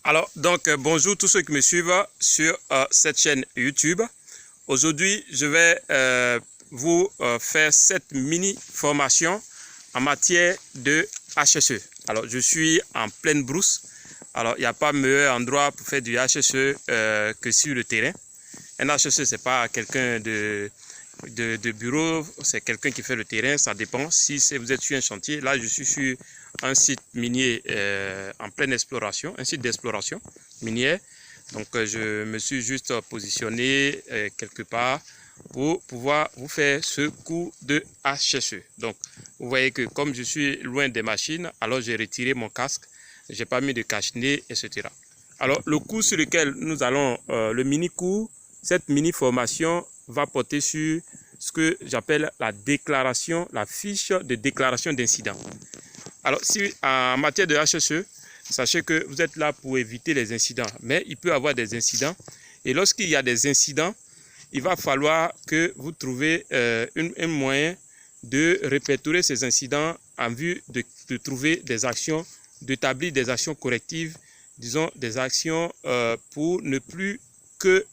Alors, bonjour tous ceux qui me suivent sur cette chaîne YouTube. Aujourd'hui, je vais vous faire cette mini formation en matière de HSE. Alors, je suis en pleine brousse. Alors, il n'y a pas meilleur endroit pour faire du HSE que sur le terrain. Un HSE, ce n'est pas quelqu'un de bureau, c'est quelqu'un qui fait le terrain, ça dépend. Si vous êtes sur un chantier, là je suis sur un site minier en pleine exploration, un site d'exploration minière. Donc je me suis juste positionné quelque part pour pouvoir vous faire ce cours de HSE. Donc vous voyez que comme je suis loin des machines, alors j'ai retiré mon casque, j'ai pas mis de cache-nez, etc. Alors le cours sur lequel nous allons, le mini cours, cette mini formation va porter sur ce que j'appelle la déclaration, la fiche de déclaration d'incident. Alors, si en matière de HSE, sachez que vous êtes là pour éviter les incidents, mais il peut y avoir des incidents. Et lorsqu'il y a des incidents, il va falloir que vous trouviez un moyen de répertorier ces incidents en vue de trouver des actions, d'établir des actions correctives, disons des actions pour ne plus que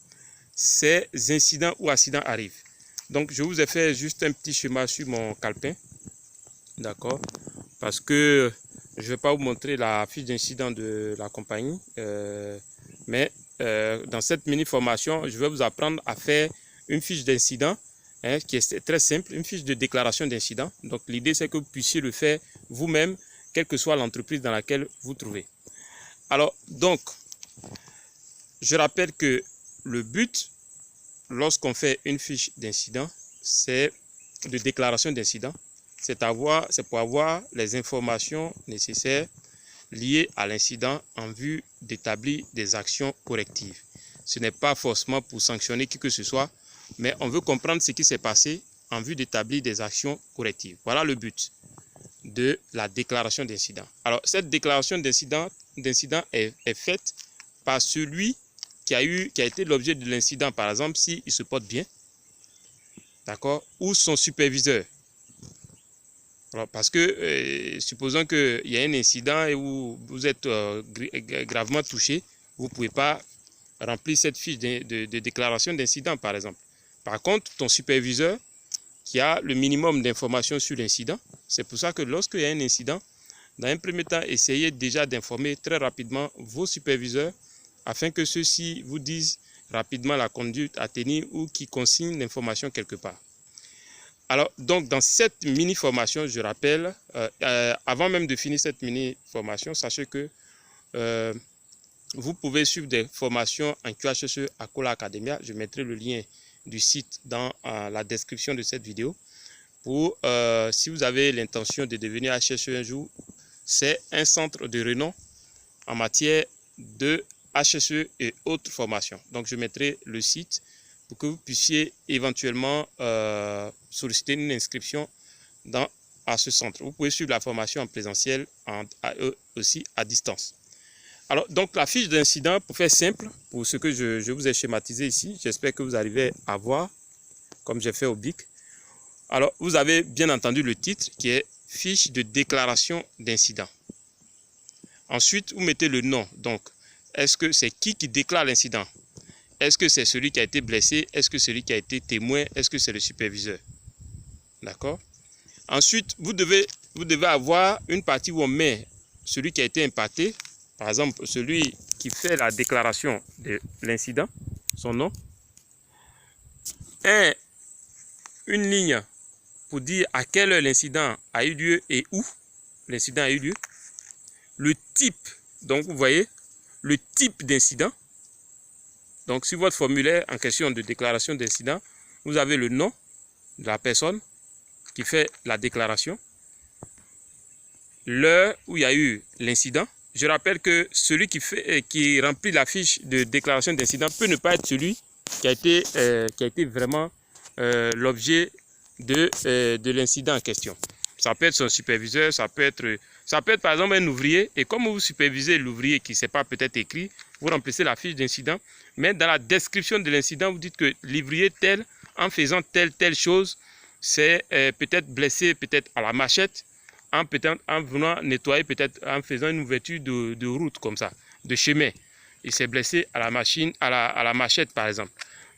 ces incidents ou accidents arrivent. Donc, je vous ai fait juste un petit schéma sur mon calepin. D'accord? Parce que je ne vais pas vous montrer la fiche d'incident de la compagnie. Mais dans cette mini-formation, je vais vous apprendre à faire une fiche d'incident qui est très simple, une fiche de déclaration d'incident. Donc, l'idée, c'est que vous puissiez le faire vous-même, quelle que soit l'entreprise dans laquelle vous vous trouvez. Alors, donc, je rappelle que le but, lorsqu'on fait une fiche d'incident, c'est de déclaration d'incident, c'est pour avoir les informations nécessaires liées à l'incident en vue d'établir des actions correctives. Ce n'est pas forcément pour sanctionner qui que ce soit, mais on veut comprendre ce qui s'est passé en vue d'établir des actions correctives. Voilà le but de la déclaration d'incident. Alors, cette déclaration d'incident est faite par celui qui a été l'objet de l'incident, par exemple, s'il se porte bien, d'accord, ou son superviseur. Alors, parce que, supposons qu'il y a un incident et où vous êtes gravement touché, vous ne pouvez pas remplir cette fiche de déclaration d'incident, par exemple. Par contre, ton superviseur, qui a le minimum d'informations sur l'incident, c'est pour ça que lorsqu'il y a un incident, dans un premier temps, essayez déjà d'informer très rapidement vos superviseurs afin que ceux-ci vous disent rapidement la conduite à tenir ou qui consignent l'information quelque part. Alors, donc, dans cette mini-formation, je rappelle, avant même de finir cette mini-formation, sachez que vous pouvez suivre des formations en QHSE à Kola Academia. Je mettrai le lien du site dans la description de cette vidéo. Pour, si vous avez l'intention de devenir HSE un jour, c'est un centre de renom en matière de HSE et autres formations. Donc, je mettrai le site pour que vous puissiez éventuellement solliciter une inscription à ce centre. Vous pouvez suivre la formation en présentiel, aussi à distance. Alors, donc, la fiche d'incident, pour faire simple, pour ce que je vous ai schématisé ici, j'espère que vous arrivez à voir, comme j'ai fait au BIC. Alors, vous avez bien entendu le titre qui est « Fiche de déclaration d'incident ». Ensuite, vous mettez le nom. Donc, est-ce que c'est qui déclare l'incident? Est-ce que c'est celui qui a été blessé? Est-ce que c'est celui qui a été témoin? Est-ce que c'est le superviseur? D'accord? Ensuite, vous devez avoir une partie où on met celui qui a été impacté. Par exemple, celui qui fait la déclaration de l'incident, son nom. Une ligne pour dire à quelle heure l'incident a eu lieu et où l'incident a eu lieu. Le type, donc vous voyez, le type d'incident. Donc, sur votre formulaire en question de déclaration d'incident, vous avez le nom de la personne qui fait la déclaration, l'heure où il y a eu l'incident. Je rappelle que celui qui remplit la fiche de déclaration d'incident peut ne pas être celui qui a été vraiment l'objet de l'incident en question. Ça peut être son superviseur, ça peut être par exemple un ouvrier. Et comme vous supervisez l'ouvrier qui ne sait pas peut-être écrit, vous remplissez la fiche d'incident. Mais dans la description de l'incident, vous dites que l'ouvrier tel, en faisant telle chose, c'est peut-être blessé peut-être à la machette, en venant nettoyer, peut-être en faisant une ouverture de route comme ça, de chemin. il s'est blessé à la machine, à la machette par exemple.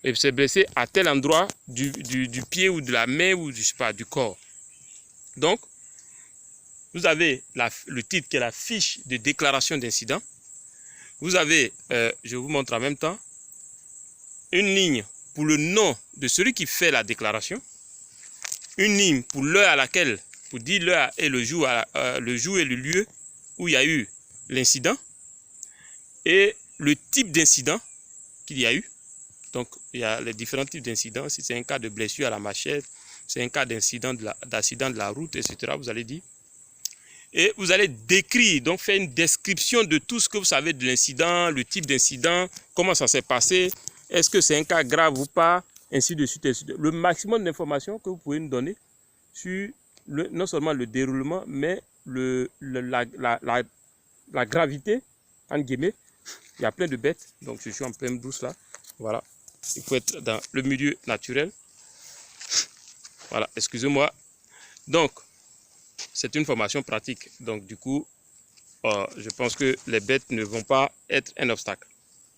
Il s'est blessé à tel endroit du pied ou de la main ou je sais pas, du corps. Donc, vous avez le titre qui est la fiche de déclaration d'incident. Vous avez, je vous montre en même temps, une ligne pour le nom de celui qui fait la déclaration, une ligne pour l'heure à laquelle, pour dire l'heure et le jour et le lieu où il y a eu l'incident, et le type d'incident qu'il y a eu. Donc, il y a les différents types d'incidents. Si c'est un cas de blessure à la machette, c'est un cas d'accident de la route, etc. Vous allez dire. Et vous allez décrire, donc faire une description de tout ce que vous savez de l'incident, le type d'incident, comment ça s'est passé, est-ce que c'est un cas grave ou pas, ainsi de suite, ainsi de suite. Le maximum d'informations que vous pouvez nous donner sur non seulement le déroulement, mais la gravité, entre guillemets. Il y a plein de bêtes, donc je suis en pleine douce là. Voilà, il faut être dans le milieu naturel. Voilà, excusez-moi. Donc, c'est une formation pratique. Donc, du coup, je pense que les bêtes ne vont pas être un obstacle.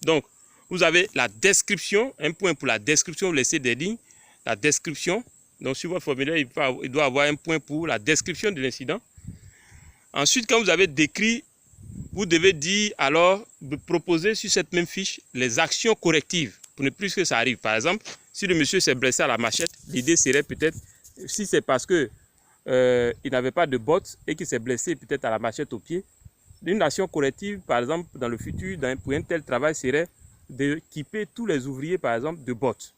Donc, vous avez la description, un point pour la description, vous laissez des lignes. La description, donc sur votre formulaire, il doit avoir un point pour la description de l'incident. Ensuite, quand vous avez décrit, vous devez dire alors, proposer sur cette même fiche les actions correctives pour ne plus que ça arrive. Par exemple, si le monsieur s'est blessé à la machette, l'idée serait peut-être, si c'est parce que il n'avait pas de bottes et qu'il s'est blessé peut-être à la machette au pied, une action corrective, par exemple, dans le futur, pour un tel travail, serait d'équiper tous les ouvriers, par exemple, de bottes.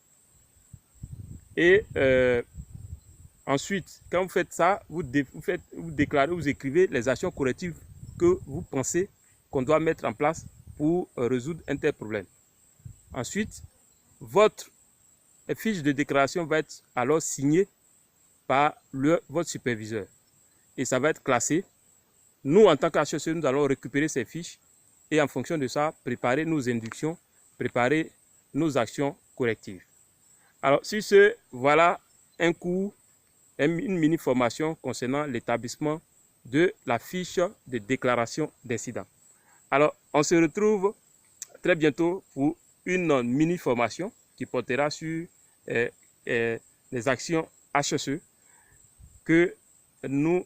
Et ensuite, quand vous faites ça, vous déclarez, vous écrivez les actions correctives que vous pensez qu'on doit mettre en place pour résoudre un tel problème. Ensuite, votre fiche de déclaration va être alors signée par votre superviseur et ça va être classé. Nous, en tant qu'HSE, nous allons récupérer ces fiches et en fonction de ça, préparer nos inductions, préparer nos actions correctives. Alors, sur ce, voilà un cours, une mini-formation concernant l'établissement de la fiche de déclaration d'incident. Alors, on se retrouve très bientôt pour une mini-formation qui portera sur les actions HSE que nous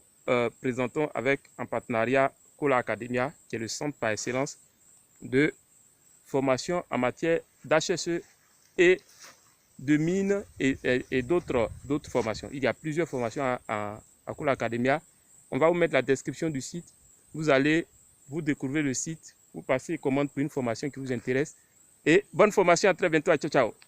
présentons en partenariat Kola Academia, qui est le centre par excellence de formation en matière d'HSE et de mines et d'autres formations. Il y a plusieurs formations à Kola Academia. On va vous mettre la description du site. Vous allez vous découvrir le site, vous passez commande pour une formation qui vous intéresse. Et bonne formation, à très bientôt. Ciao, ciao.